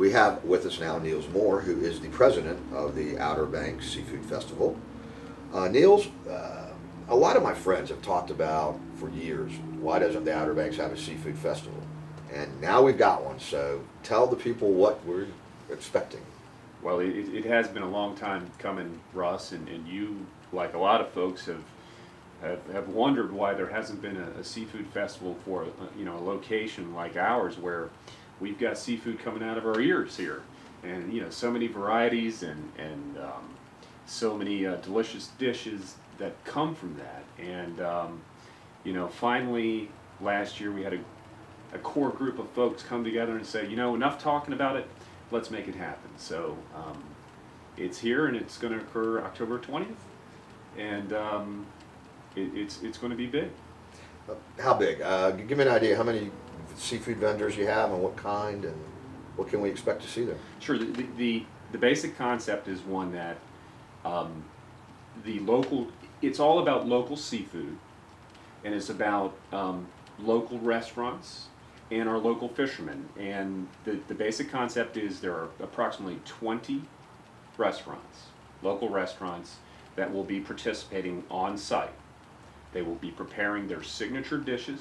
We have with us now Niels Moore, who is the president of the Outer Banks Seafood Festival. Niels, a lot of my friends have talked about for years, why doesn't the Outer Banks have a seafood festival? And now we've got one, so tell the people what we're expecting. Well, it has been a long time coming, Russ, and you, like a lot of folks, have wondered why there hasn't been a seafood festival for a location like ours where we've got seafood coming out of our ears here, and so many varieties and so many delicious dishes that come from that. And finally last year we had a core group of folks come together and say, enough talking about it, let's make it happen. So it's here, and it's going to occur October 20th, and it's going to be big. How big? Give me an idea how many seafood vendors you have and what kind, and what can we expect to see there? Sure. The basic concept is one that it's all about local seafood, and it's about local restaurants and our local fishermen. And the basic concept is there are approximately 20 restaurants, local restaurants, that will be participating on site. They will be preparing their signature dishes,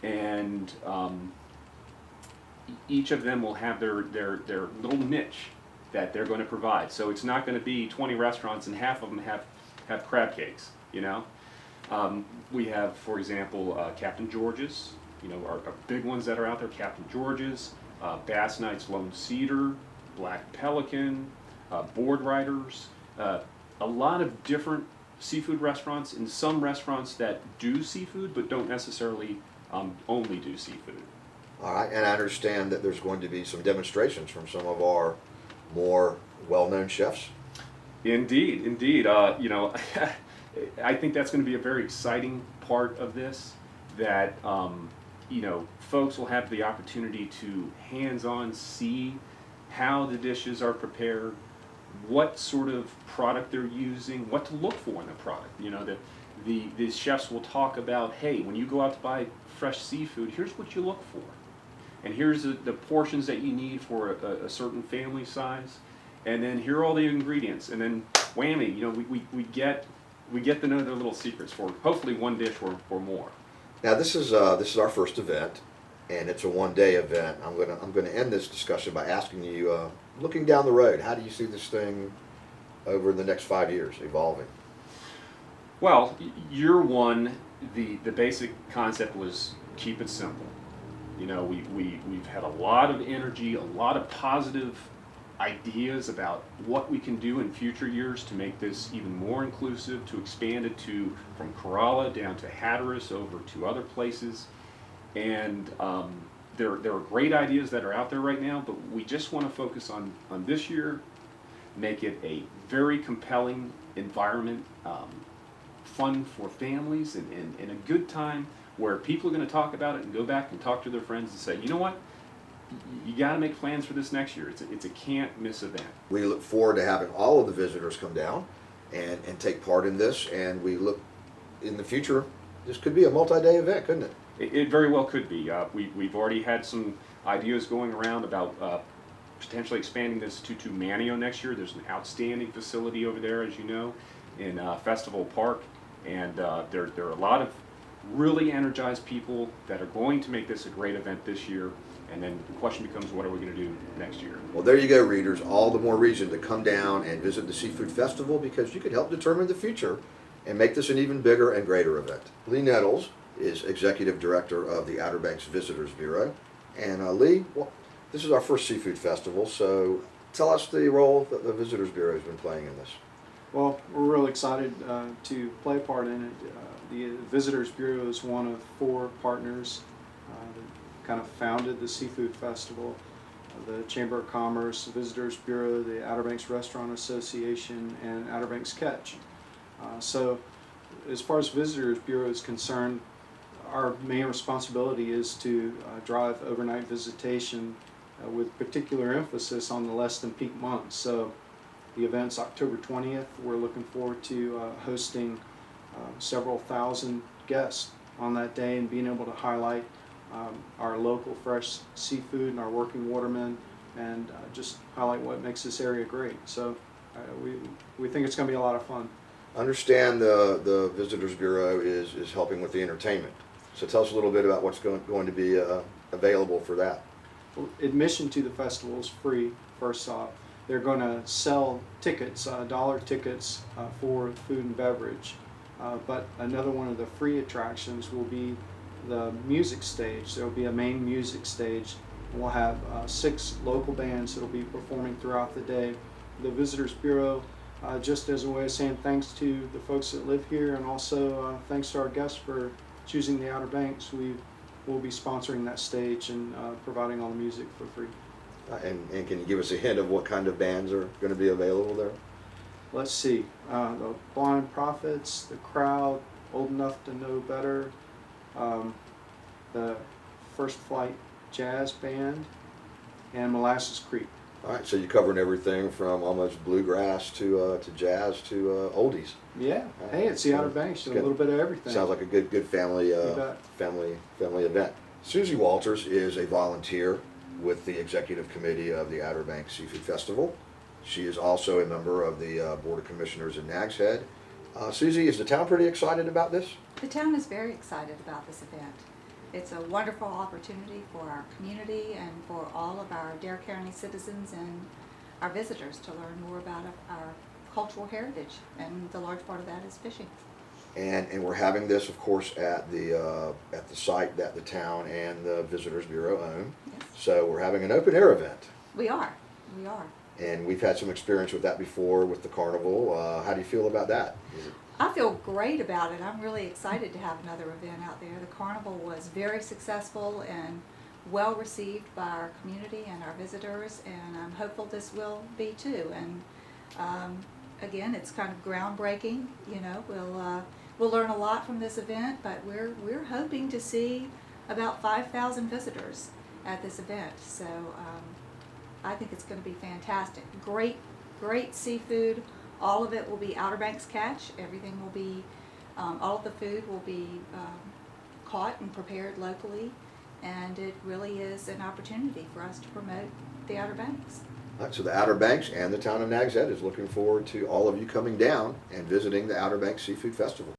and each of them will have their little niche that they're going to provide. So it's not going to be 20 restaurants and half of them have crab cakes. We have, for example, Captain George's. Our big ones that are out there: Captain George's, Bass Knight's Lone Cedar, Black Pelican, Board Riders. A lot of different seafood restaurants, and some restaurants that do seafood but don't necessarily only do seafood. All right, and I understand that there's going to be some demonstrations from some of our more well-known chefs. Indeed. I think that's going to be a very exciting part of this, that folks will have the opportunity to hands-on see how the dishes are prepared, what sort of product they're using, what to look for in the product. The chefs will talk about, hey, when you go out to buy fresh seafood, here's what you look for, and here's the portions that you need for a certain family size, and then here are all the ingredients, and then whammy, we get to know their little secrets for hopefully one dish or more. Now this is our first event, and it's a one-day event. I'm gonna end this discussion by asking you, looking down the road, how do you see this thing over the next 5 years evolving? Well, year one, the basic concept was keep it simple. We've had a lot of energy, a lot of positive ideas about what we can do in future years to make this even more inclusive, to expand it from Corolla down to Hatteras over to other places. And there are great ideas that are out there right now, but we just want to focus on this year, make it a very compelling environment, fun for families, and a good time where people are going to talk about it and go back and talk to their friends and say, you know what? You got to make plans for this next year. It's a can't miss event. We look forward to having all of the visitors come down and take part in this, and we look in the future, this could be a multi-day event, couldn't it? It very well could be. We've already had some ideas going around about potentially expanding this to Manteo next year. There's an outstanding facility over there, as you know, in Festival Park, and there are a lot of really energized people that are going to make this a great event this year. And then the question becomes, what are we going to do next year? Well, there you go, readers. All the more reason to come down and visit the Seafood Festival, because you could help determine the future and make this an even bigger and greater event. Lee Nettles is Executive Director of the Outer Banks Visitors Bureau. And Lee, well, this is our first Seafood Festival, so tell us the role that the Visitors Bureau has been playing in this. Well, we're really excited to play a part in it. The Visitors Bureau is one of 4 partners that kind of founded the Seafood Festival. The Chamber of Commerce, the Visitors Bureau, the Outer Banks Restaurant Association, and Outer Banks Catch. So as far as Visitors Bureau is concerned, our main responsibility is to drive overnight visitation with particular emphasis on the less than peak months. So the event's October 20th. We're looking forward to hosting several thousand guests on that day and being able to highlight our local fresh seafood and our working watermen and just highlight what makes this area great. So we think it's going to be a lot of fun. Understand the Visitors Bureau is helping with the entertainment. So tell us a little bit about what's going to be available for that. Well, admission to the festival is free, first off. They're going to sell tickets, dollar tickets for food and beverage. But another one of the free attractions will be the music stage. There will be a main music stage. We'll have 6 local bands that will be performing throughout the day. The Visitors Bureau, just as a way of saying thanks to the folks that live here, and also thanks to our guests for choosing the Outer Banks, we will be sponsoring that stage and providing all the music for free. And can you give us a hint of what kind of bands are going to be available there? Let's see, the Blind Prophets, The Crowd, Old Enough to Know Better, the First Flight Jazz Band, and Molasses Creek. All right, so you're covering everything from almost bluegrass to jazz to oldies. Yeah, hey, it's the Outer Banks, a little bit of everything. Sounds like a good family bet. family event. Susie Walters is a volunteer with the executive committee of the Outer Banks Seafood Festival. She is also a member of the Board of Commissioners in Nags Head. Susie, is the town pretty excited about this? The town is very excited about this event. It's a wonderful opportunity for our community and for all of our Dare County citizens and our visitors to learn more about our cultural heritage, and the large part of that is fishing. And we're having this, of course, at the site that the town and the Visitors Bureau own. Yes. So we're having an open air event, We are. and we've had some experience with that before with the carnival. How do you feel about that? I feel great about it. I'm really excited to have another event out there. The carnival was very successful and well received by our community and our visitors, and I'm hopeful this will be too. And again, it's kind of groundbreaking. You know, we'll learn a lot from this event, but we're hoping to see about 5,000 visitors at this event. So I think it's going to be fantastic. Great seafood. All of it will be Outer Banks catch. Everything will be, all of the food will be caught and prepared locally, and it really is an opportunity for us to promote the Outer Banks. All right, so the Outer Banks and the town of Nags Head is looking forward to all of you coming down and visiting the Outer Banks Seafood Festival.